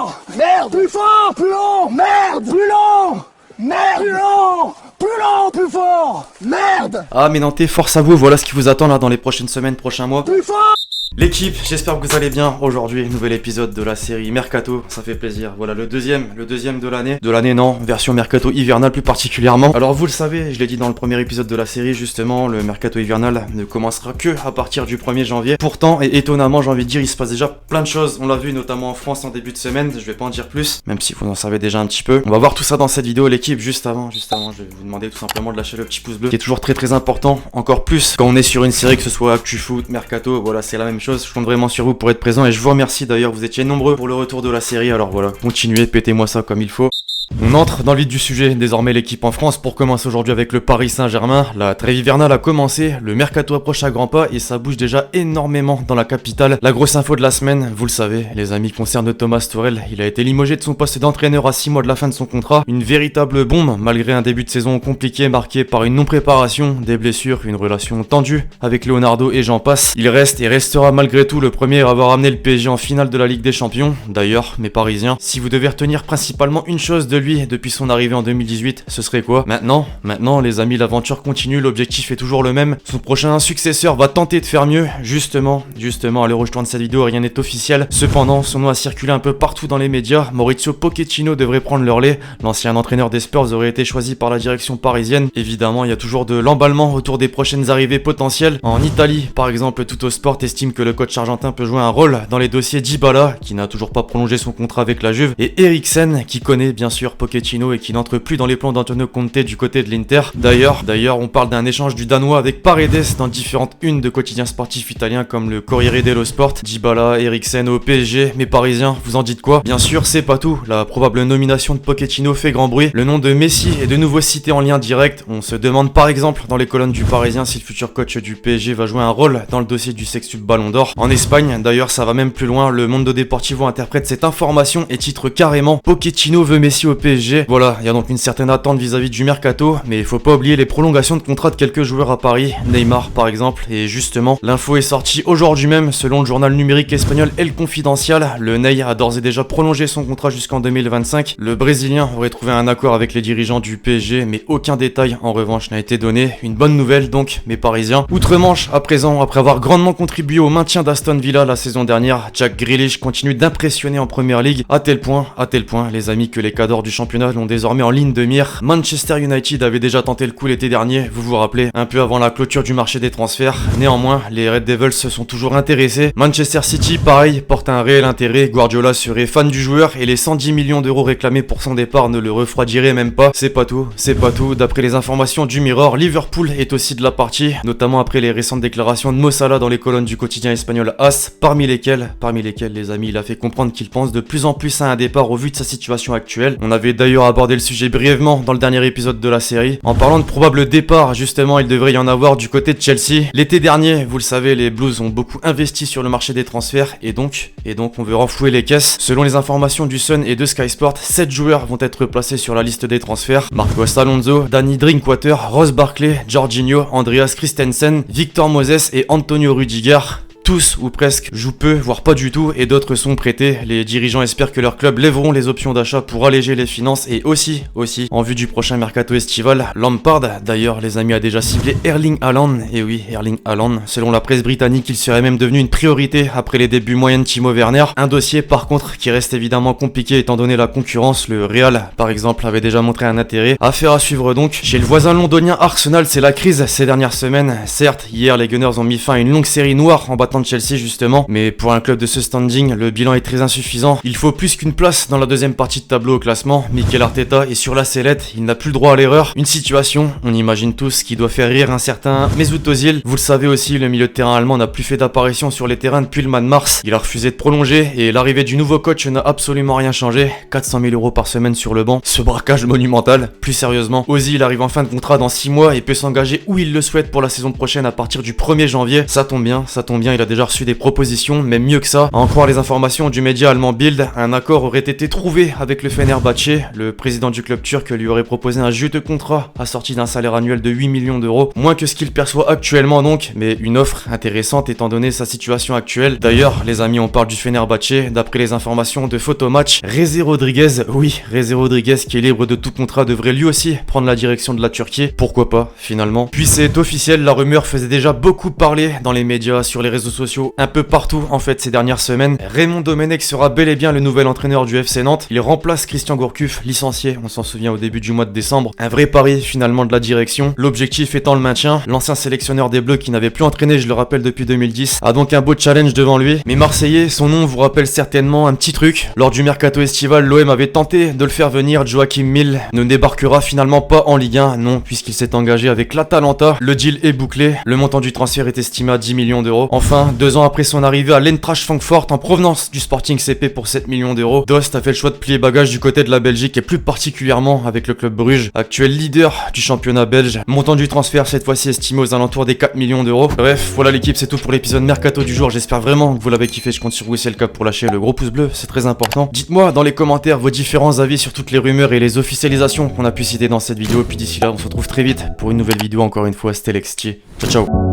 fort! Merde! Plus fort! Plus long! Merde! Plus long! Merde! Plus long! Plus long! Plus fort! Merde! Ah mais Nantais, force à vous, voilà ce qui vous attend là dans les prochaines semaines, prochains mois. Plus fort! L'équipe, j'espère que vous allez bien. Aujourd'hui, nouvel épisode de la série Mercato, ça fait plaisir. Voilà, le deuxième de l'année. De l'année non, version Mercato hivernal plus particulièrement. Alors vous le savez, je l'ai dit dans le premier épisode de la série, justement, le Mercato hivernal ne commencera que à partir du 1er janvier. Pourtant, et étonnamment, j'ai envie de dire, il se passe déjà plein de choses. On l'a vu notamment en France en début de semaine, je vais pas en dire plus, même si vous en savez déjà un petit peu. On va voir tout ça dans cette vidéo, l'équipe. Juste avant, je vais vous demander tout simplement de lâcher le petit pouce bleu, qui est toujours très important, encore plus quand on est sur une série, que ce soit Actu Foot, Mercato, voilà, c'est la même chose. Je compte vraiment sur vous pour être présent et je vous remercie d'ailleurs, vous étiez nombreux pour le retour de la série, alors voilà, continuez, pétez-moi ça comme il faut. On entre dans le vif du sujet, désormais l'équipe en France pour commencer aujourd'hui avec le Paris Saint-Germain. La trêve hivernale a commencé, le mercato approche à grands pas et ça bouge déjà énormément dans la capitale. La grosse info de la semaine, vous le savez, les amis, concerne Thomas Tuchel. Il a été limogé de son poste d'entraîneur à 6 mois de la fin de son contrat. Une véritable bombe malgré un début de saison compliqué marqué par une non-préparation, des blessures, une relation tendue avec Leonardo et j'en passe. Il reste et restera malgré tout le premier à avoir amené le PSG en finale de la Ligue des Champions. D'ailleurs, mes Parisiens, si vous devez retenir principalement une chose de lui depuis son arrivée en 2018, ce serait quoi? Maintenant, les amis, l'aventure continue, l'objectif est toujours le même. Son prochain successeur va tenter de faire mieux. Justement, à l'heure où je tourne cette vidéo, rien n'est officiel. Cependant, son nom a circulé un peu partout dans les médias. Maurizio Pochettino devrait prendre le relais. L'ancien entraîneur des Spurs aurait été choisi par la direction parisienne. Évidemment, il y a toujours de l'emballement autour des prochaines arrivées potentielles. En Italie, par exemple, Tuttosport estime que le coach argentin peut jouer un rôle dans les dossiers Dybala, qui n'a toujours pas prolongé son contrat avec la Juve, et Eriksen, qui connaît bien sûr Pochettino et qui n'entre plus dans les plans d'Antonio Conte du côté de l'Inter. D'ailleurs, on parle d'un échange du Danois avec Paredes dans différentes unes de quotidiens sportifs italiens comme le Corriere dello Sport. Dybala, Eriksen au PSG, mes Parisiens, vous en dites quoi? Bien sûr, c'est pas tout. La probable nomination de Pochettino fait grand bruit. Le nom de Messi est de nouveau cité en lien direct. On se demande par exemple dans les colonnes du Parisien si le futur coach du PSG va jouer un rôle dans le dossier du sextuple Ballon d'Or. En Espagne, d'ailleurs, ça va même plus loin. Le Mundo Deportivo interprète cette information et titre carrément Pochettino veut Messi au PSG. Voilà, il y a donc une certaine attente vis-à-vis du mercato, mais il faut pas oublier les prolongations de contrats de quelques joueurs à Paris, Neymar par exemple, et justement, l'info est sortie aujourd'hui même, selon le journal numérique espagnol El Confidencial, le Ney a d'ores et déjà prolongé son contrat jusqu'en 2025, le Brésilien aurait trouvé un accord avec les dirigeants du PSG, mais aucun détail en revanche n'a été donné, une bonne nouvelle donc, mes Parisiens. Outre-Manche, à présent, après avoir grandement contribué au maintien d'Aston Villa la saison dernière, Jack Grealish continue d'impressionner en Première Ligue, à tel point, les amis, que les cadors du championnat l'ont désormais en ligne de mire. Manchester United avait déjà tenté le coup l'été dernier, vous vous rappelez, un peu avant la clôture du marché des transferts. Néanmoins, les Red Devils se sont toujours intéressés. Manchester City, pareil, porte un réel intérêt. Guardiola serait fan du joueur et les 110 millions d'euros réclamés pour son départ ne le refroidiraient même pas. C'est pas tout. D'après les informations du Mirror, Liverpool est aussi de la partie, notamment après les récentes déclarations de Mo Salah dans les colonnes du quotidien espagnol AS, parmi lesquelles, les amis, il a fait comprendre qu'il pense de plus en plus à un départ au vu de sa situation actuelle. On avait d'ailleurs abordé le sujet brièvement dans le dernier épisode de la série. En parlant de probable départ, justement, il devrait y en avoir du côté de Chelsea. L'été dernier, vous le savez, les Blues ont beaucoup investi sur le marché des transferts et donc on veut renflouer les caisses. Selon les informations du Sun et de Sky Sport, 7 joueurs vont être placés sur la liste des transferts. Marcos Alonso, Danny Drinkwater, Ross Barkley, Jorginho, Andreas Christensen, Victor Moses et Antonio Rudiger. Tous ou presque jouent peu, voire pas du tout, et d'autres sont prêtés. Les dirigeants espèrent que leurs clubs lèveront les options d'achat pour alléger les finances et aussi, en vue du prochain mercato estival. Lampard, d'ailleurs, les amis, a déjà ciblé Erling Haaland. Et oui, Erling Haaland. Selon la presse britannique, il serait même devenu une priorité après les débuts moyens de Timo Werner. Un dossier, par contre, qui reste évidemment compliqué étant donné la concurrence. Le Real, par exemple, avait déjà montré un intérêt. Affaire à suivre donc. Chez le voisin londonien Arsenal, c'est la crise ces dernières semaines. Certes, hier, les Gunners ont mis fin à une longue série noire en battant de Chelsea justement, mais pour un club de ce standing, le bilan est très insuffisant. Il faut plus qu'une place dans la deuxième partie de tableau au classement. Mikel Arteta est sur la sellette, il n'a plus le droit à l'erreur. Une situation, on imagine tous, qui doit faire rire un certain Mesut Özil. Vous le savez aussi, le milieu de terrain allemand n'a plus fait d'apparition sur les terrains depuis le mois de mars. Il a refusé de prolonger et l'arrivée du nouveau coach n'a absolument rien changé. 400 000 € par semaine sur le banc. Ce braquage monumental. Plus sérieusement, Özil arrive en fin de contrat dans 6 mois et peut s'engager où il le souhaite pour la saison prochaine à partir du 1er janvier. Ça tombe bien, il a a déjà reçu des propositions, mais mieux que ça, à en croire les informations du média allemand Bild, un accord aurait été trouvé avec le Fenerbahçe. Le président du club turc lui aurait proposé un juteux contrat assorti d'un salaire annuel de 8 millions d'euros, moins que ce qu'il perçoit actuellement donc, mais une offre intéressante étant donné sa situation actuelle. D'ailleurs, les amis, on parle du Fenerbahçe, d'après les informations de Photomatch, Rezé Rodriguez, oui, Rezé Rodriguez qui est libre de tout contrat devrait lui aussi prendre la direction de la Turquie. Pourquoi pas, finalement. Puis c'est officiel, la rumeur faisait déjà beaucoup parler dans les médias, sur les réseaux sociaux, un peu partout en fait ces dernières semaines. Raymond Domenech sera bel et bien le nouvel entraîneur du FC Nantes. Il remplace Christian Gourcuff, licencié, on s'en souvient au début du mois de décembre. Un vrai pari finalement de la direction. L'objectif étant le maintien. L'ancien sélectionneur des Bleus qui n'avait plus entraîné, je le rappelle, depuis 2010, a donc un beau challenge devant lui. Mais Marseillais, son nom vous rappelle certainement un petit truc. Lors du mercato estival, l'OM avait tenté de le faire venir. Joachim Mill ne débarquera finalement pas en Ligue 1, non, puisqu'il s'est engagé avec l'Atalanta. Le deal est bouclé. Le montant du transfert est estimé à 10 millions d'euros. Enfin, 2 ans après son arrivée à l'Eintracht Francfort en provenance du Sporting CP pour 7 millions d'euros, Dost a fait le choix de plier bagage du côté de la Belgique et plus particulièrement avec le club Bruges, actuel leader du championnat belge. Montant du transfert cette fois-ci estimé aux alentours des 4 millions d'euros. Bref, voilà l'équipe, c'est tout pour l'épisode Mercato du jour. J'espère vraiment que vous l'avez kiffé. Je compte sur vous, c'est le cap, pour lâcher le gros pouce bleu, c'est très important. Dites-moi dans les commentaires vos différents avis sur toutes les rumeurs et les officialisations qu'on a pu citer dans cette vidéo. Puis d'ici là, on se retrouve très vite pour une nouvelle vidéo. Encore une fois, c'était Lextier. Ciao ciao.